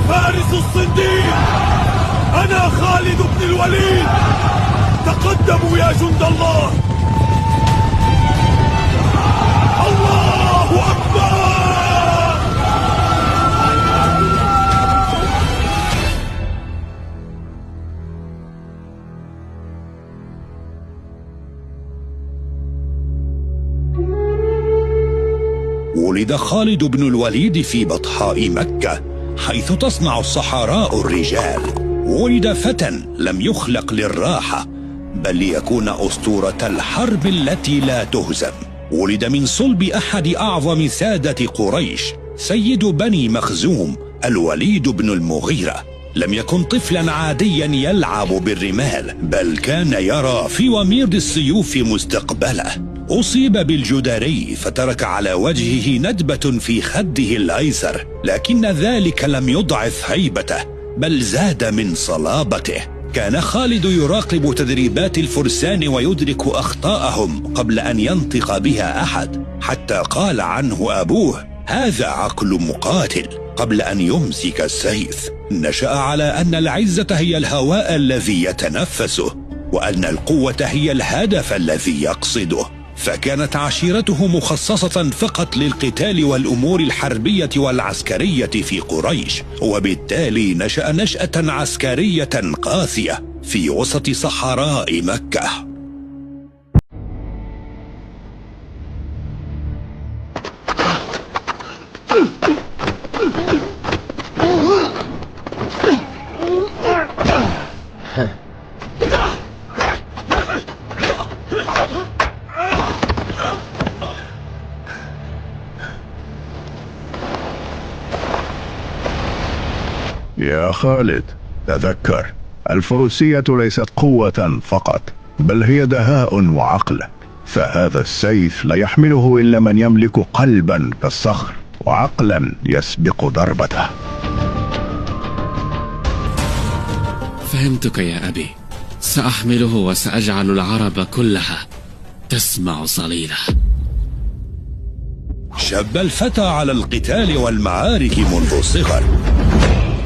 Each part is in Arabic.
فارس الصنديد، أنا خالد بن الوليد. تقدموا يا جند الله. الله أكبر. ولد خالد بن الوليد في بطحاء مكة، حيث تصنع الصحراء الرجال. ولد فتى لم يخلق للراحة، بل ليكون أسطورة الحرب التي لا تهزم. ولد من صلب أحد أعظم سادة قريش، سيد بني مخزوم، الوليد بن المغيرة. لم يكن طفلا عاديا يلعب بالرمال، بل كان يرى في وميض السيوف مستقبله. أصيب بالجدري فترك على وجهه ندبة في خده الأيسر، لكن ذلك لم يضعف هيبته، بل زاد من صلابته. كان خالد يراقب تدريبات الفرسان ويدرك أخطاءهم قبل أن ينطق بها أحد، حتى قال عنه أبوه: هذا عقل مقاتل، قبل أن يمسك السيف. نشأ على أن العزة هي الهواء الذي يتنفسه، وأن القوة هي الهدف الذي يقصده. فكانت عشيرته مخصصة فقط للقتال والأمور الحربية والعسكرية في قريش، وبالتالي نشأ نشأة عسكرية قاسية في وسط صحراء مكة. يا خالد، تذكر، الفروسية ليست قوة فقط، بل هي دهاء وعقل. فهذا السيف لا يحمله إلا من يملك قلبا كالصخر وعقلا يسبق ضربته. فهمتك يا أبي، سأحمله وسأجعل العرب كلها تسمع صليله. شب الفتى على القتال والمعارك منذ الصغر،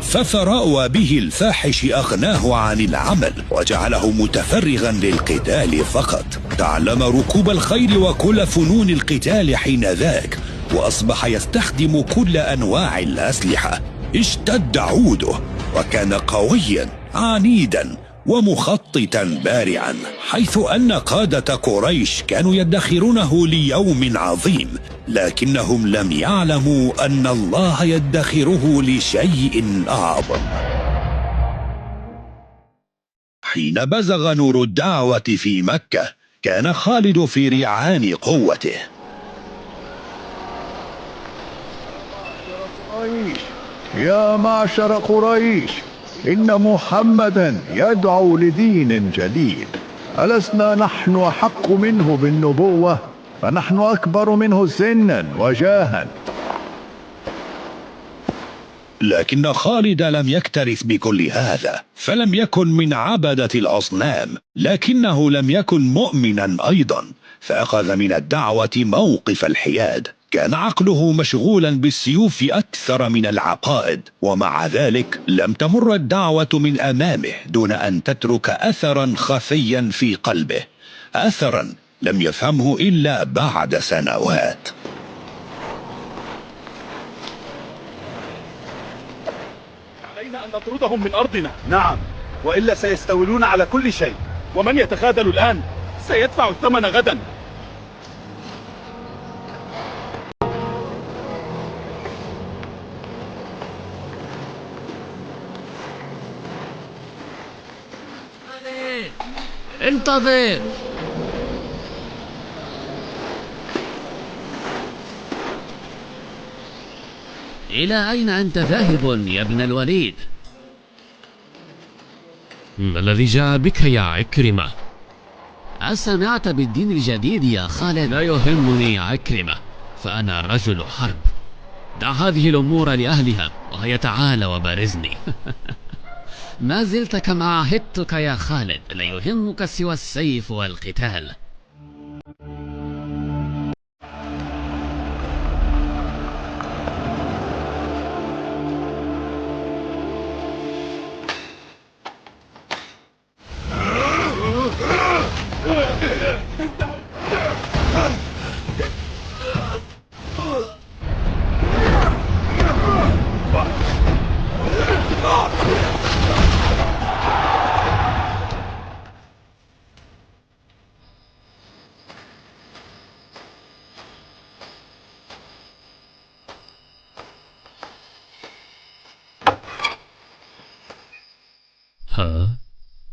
فثراء به الفاحش أغناه عن العمل وجعله متفرغا للقتال فقط. تعلم ركوب الخيل وكل فنون القتال حين ذاك، وأصبح يستخدم كل أنواع الأسلحة. اشتد عوده، وكان قويا عنيدا ومخططا بارعا، حيث أن قادة قريش كانوا يدخرونه ليوم عظيم، لكنهم لم يعلموا أن الله يدخره لشيء أعظم. حين بزغ نور الدعوة في مكة، كان خالد في ريعان قوته. يا معشر قريش، إن محمدا يدعو لدين جديد. ألسنا نحن أحق منه بالنبوة؟ فنحن أكبر منه سنا وجاها. لكن خالد لم يكترث بكل هذا، فلم يكن من عبدة الأصنام، لكنه لم يكن مؤمنا أيضا، فأخذ من الدعوة موقف الحياد. كان عقله مشغولا بالسيوف أكثر من العقائد، ومع ذلك لم تمر الدعوة من أمامه دون أن تترك أثرا خفيا في قلبه، أثرا لم يفهمه إلا بعد سنوات. علينا أن نطردهم من أرضنا. نعم، وإلا سيستولون على كل شيء، ومن يتخاذل الآن سيدفع الثمن غدا. انتظر. إلى أين أنت ذاهب يا ابن الوليد؟ ما الذي جاء بك يا عكرمة؟ أسمعت بالدين الجديد يا خالد؟ لا يهمني يا عكرمة، فأنا رجل حرب. دع هذه الأمور لأهلها، وهيا تعال وبارزني. ما زلت كما عهدتك يا خالد، لا يهمك سوى السيف والقتال.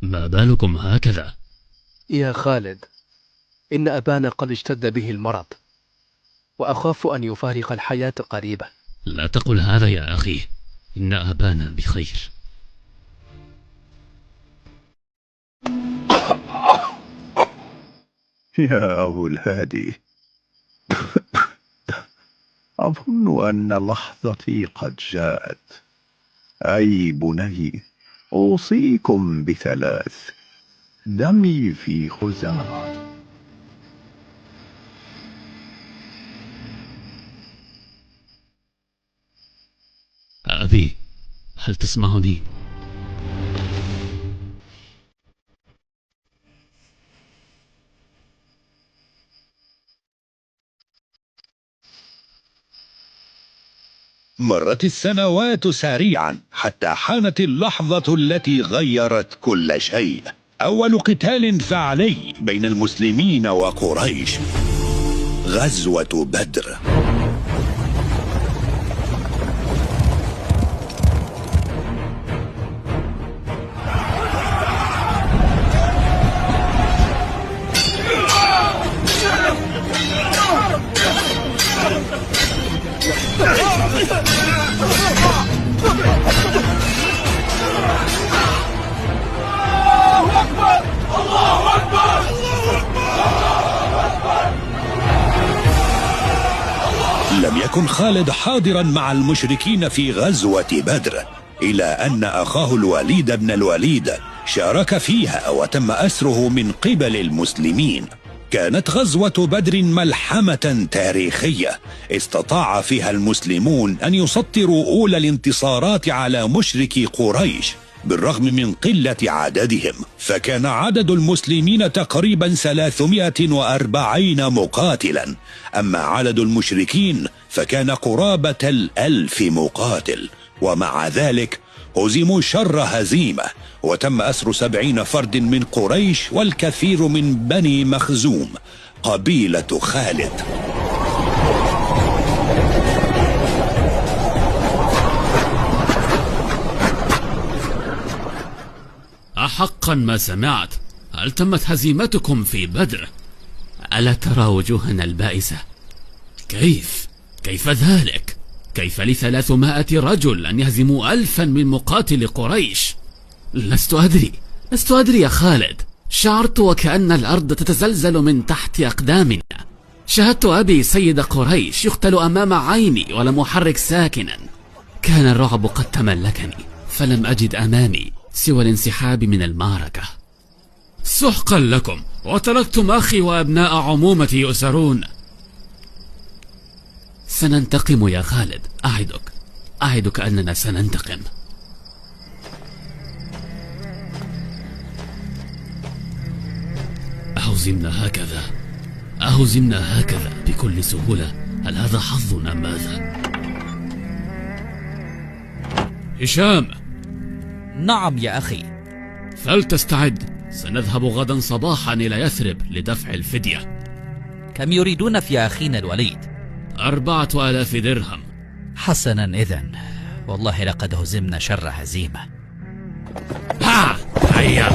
ما بالكم هكذا؟ يا خالد، إن أبانا قد اشتد به المرض، وأخاف أن يفارق الحياة قريبا. لا تقل هذا يا أخي، إن أبانا بخير. يا أولادي، أظن أن لحظتي قد جاءت. أي بني، أوصيكم بثلاث: دمي في خزعة. أبي، هل تسمعني؟ مرت السنوات سريعا حتى حانت اللحظة التي غيرت كل شيء. أول قتال فعلي بين المسلمين وقريش، غزوة بدر. لم يكن خالد حاضرا مع المشركين في غزوة بدر، إلى أن أخاه الوليد بن الوليد شارك فيها وتم أسره من قبل المسلمين. كانت غزوة بدر ملحمة تاريخية استطاع فيها المسلمون أن يسطروا أولى الانتصارات على مشركي قريش بالرغم من قلة عددهم، فكان عدد المسلمين تقريبا 340 مقاتلا، أما عدد المشركين فكان قرابة 1000 مقاتل. ومع ذلك هزموا شر هزيمة، وتم أسر 70 فرد من قريش والكثير من بني مخزوم قبيلة خالد. أحقا ما سمعت؟ هل تمت هزيمتكم في بدر؟ ألا ترى وجوهنا البائسة؟ كيف ذلك؟ كيف ل300 رجل أن يهزموا 1000 من مقاتل قريش؟ لست أدري يا خالد. شعرت وكأن الأرض تتزلزل من تحت أقدامنا. شاهدت أبي سيد قريش يقتل أمام عيني ولم أحرك ساكنا. كان الرعب قد تملكني، فلم أجد أمامي سوى الانسحاب من المعركة. سحقا لكم، وتركتم أخي وأبناء عمومتي يؤسرون. سننتقم يا خالد، أعدك أننا سننتقم. أهزمنا هكذا بكل سهولة؟ هل هذا حظ أم ماذا؟ هشام. نعم يا أخي. فلتستعد، سنذهب غدا صباحا إلى يثرب لدفع الفدية. كم يريدون في أخينا الوليد؟ 4000 درهم. حسنا إذن، والله لقد هزمنا شر هزيمة. هيا.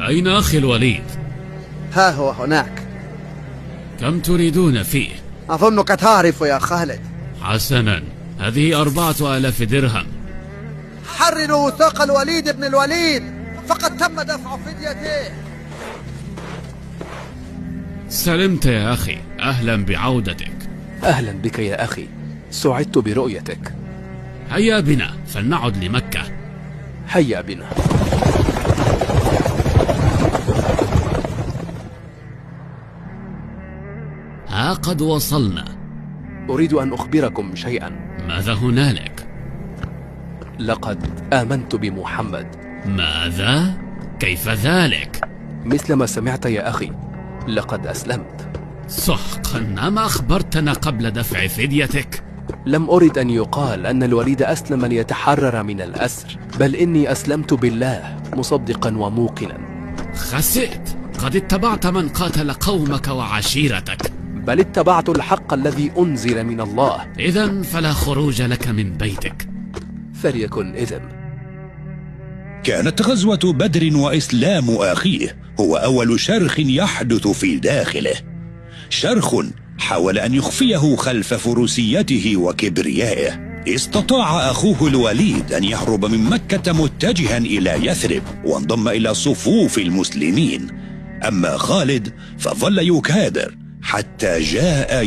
أين أخي الوليد؟ ها هو هناك. كم تريدون فيه؟ أظنك تعرف يا خالد. حسنا، هذه 4000 درهم. حرروا وثاق الوليد بن الوليد، فقد تم دفع فديته. سلمت يا أخي، أهلا بعودتك. أهلا بك يا أخي، سعدت برؤيتك. هيا بنا فلنعد لمكة. هيا بنا. ها قد وصلنا. أريد أن أخبركم شيئا. ماذا هنالك؟ لقد آمنت بمحمد. ماذا؟ كيف ذلك؟ مثل ما سمعت يا أخي، لقد أسلمت. سحقا، أما أخبرتنا قبل دفع فديتك؟ لم أرد أن يقال أن الوليد أسلم ليتحرر من الأسر، بل إني أسلمت بالله مصدقا وموقنا. خسئت، لقد اتبعت من قاتل قومك وعشيرتك. بل اتبعت الحق الذي أنزل من الله. إذن فلا خروج لك من بيتك. فليكن إذن. كانت غزوة بدر وإسلام أخيه هو أول شرخ يحدث في داخله، شرخ حاول أن يخفيه خلف فروسيته وكبريائه. استطاع أخوه الوليد أن يهرب من مكة متجها إلى يثرب وانضم إلى صفوف المسلمين، أما خالد فظل يكابر حتى جاء